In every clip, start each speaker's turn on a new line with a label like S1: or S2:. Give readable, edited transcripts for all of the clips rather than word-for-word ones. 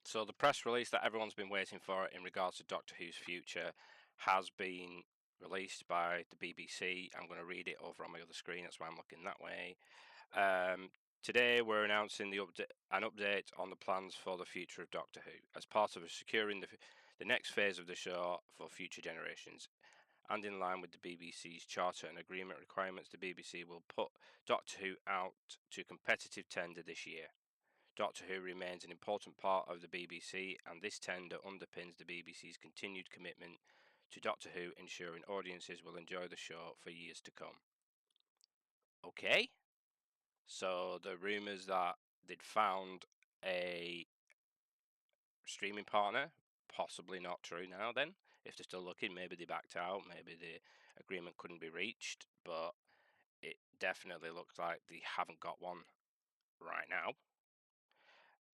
S1: So the press release that everyone's been waiting for in regards to Doctor Who's future has been released by the BBC. I'm going to read it over on my other screen. That's why I'm looking that way. Today we're announcing an update on the plans for the future of Doctor Who as part of securing the next phase of the show for future generations. And in line with the BBC's charter and agreement requirements, the BBC will put Doctor Who out to competitive tender this year. Doctor Who remains an important part of the BBC, and this tender underpins the BBC's continued commitment to Doctor Who, ensuring audiences will enjoy the show for years to come. Okay, so the rumours that they'd found a streaming partner, possibly not true now then. If they're still looking, maybe they backed out, maybe the agreement couldn't be reached, but it definitely looks like they haven't got one right now.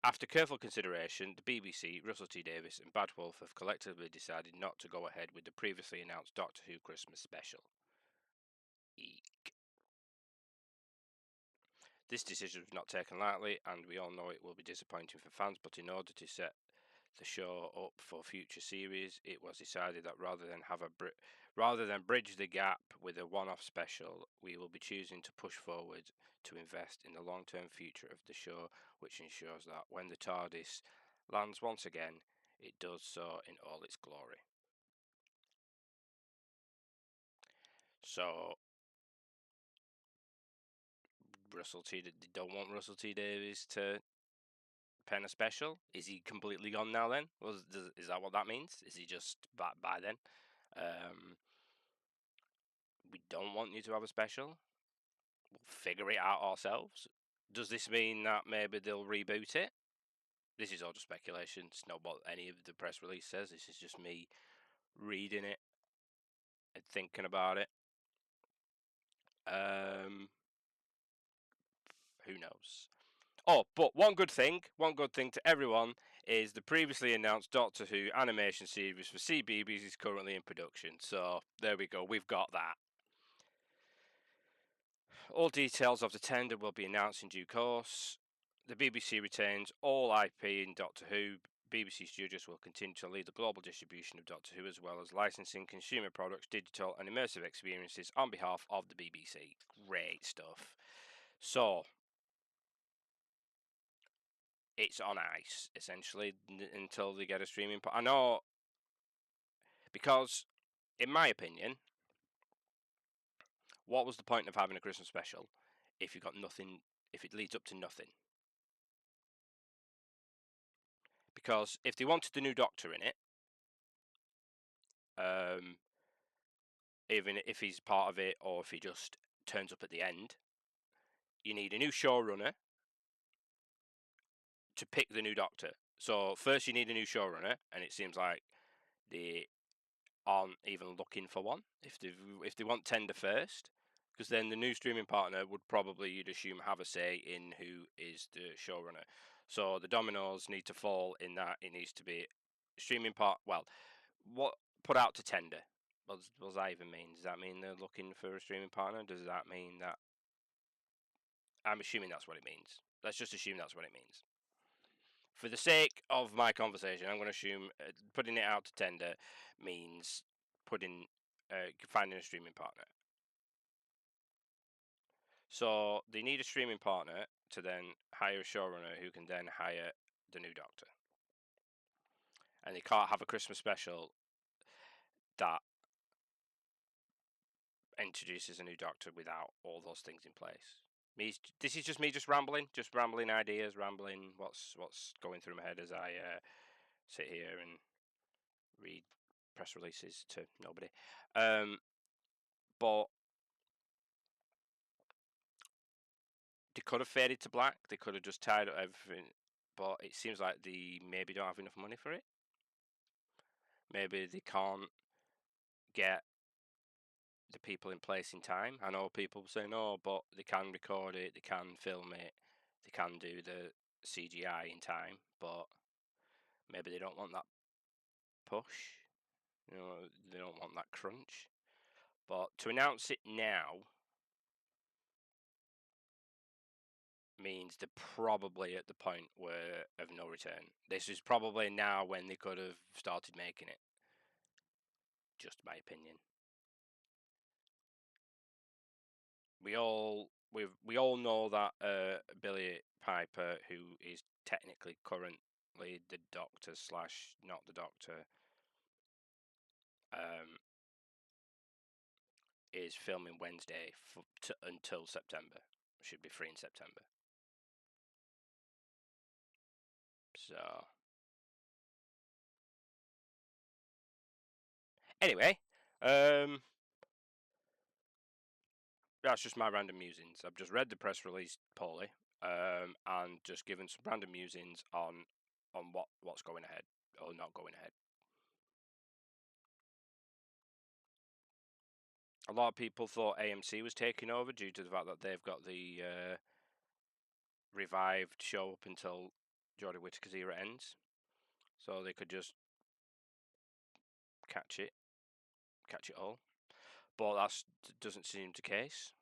S1: After careful consideration, the BBC, Russell T Davies and Bad Wolf have collectively decided not to go ahead with the previously announced Doctor Who Christmas special. Eek. This decision was not taken lightly, and we all know it will be disappointing for fans, but in order to set the show up for future series, it was decided that rather than bridge the gap with a one-off special, we will be choosing to push forward to invest in the long-term future of the show, which ensures that when the TARDIS lands once again, it does so in all its glory. So they don't want Russell T Davies to pen a special. Is he completely gone now then? Is that what that means? Is he just back by then? We don't want you to have a special. We'll figure it out ourselves. Does this mean that maybe they'll reboot it? This is all just speculation. It's not what any of the press release says. This is just me reading it and thinking about it. Who knows? Oh, but one good thing to everyone is the previously announced Doctor Who animation series for CBeebies is currently in production. So there we go, we've got that. All details of the tender will be announced in due course. The BBC retains all IP in Doctor Who. BBC Studios will continue to lead the global distribution of Doctor Who, as well as licensing consumer products, digital and immersive experiences on behalf of the BBC. Great stuff. So, it's on ice, essentially, until they get a streaming... I know, because, in my opinion, what was the point of having a Christmas special if you got nothing, if it leads up to nothing? Because if they wanted the new Doctor in it, even if he's part of it or if he just turns up at the end, you need a new showrunner to pick the new Doctor. So first you need a new showrunner, and it seems like they aren't even looking for one. If they want tender first, because then the new streaming partner would probably, you'd assume, have a say in who is the showrunner. So the dominoes need to fall in that it needs to be streaming part. Well, what put out to tender? What does that even mean? Does that mean they're looking for a streaming partner? Does that mean that? I'm assuming that's what it means. Let's just assume that's what it means. For the sake of my conversation, I'm going to assume putting it out to tender means finding a streaming partner. So they need a streaming partner to then hire a showrunner who can then hire the new Doctor. And they can't have a Christmas special that introduces a new Doctor without all those things in place. This is just me rambling ideas, rambling what's going through my head as I sit here and read press releases to nobody. But they could have faded to black. They could have just tied up everything. But it seems like they maybe don't have enough money for it. Maybe they can't get the people in place in time. I know people say no, but they can record it, they can film it, they can do the CGI in time, but maybe they don't want that push. You know, they don't want that crunch. But to announce it now means they're probably at the point where of no return. This is probably now when they could have started making it. Just my opinion. We all know that Billy Piper, who is technically currently the Doctor slash not the Doctor, is filming Wednesday until September. Should be free in September. So anyway, that's just my random musings. I've just read the press release poorly, and just given some random musings on what's going ahead or not going ahead. A lot of people thought AMC was taking over due to the fact that they've got the revived show up until Jodie Whittaker's era ends, so they could just catch it all. But that doesn't seem the case.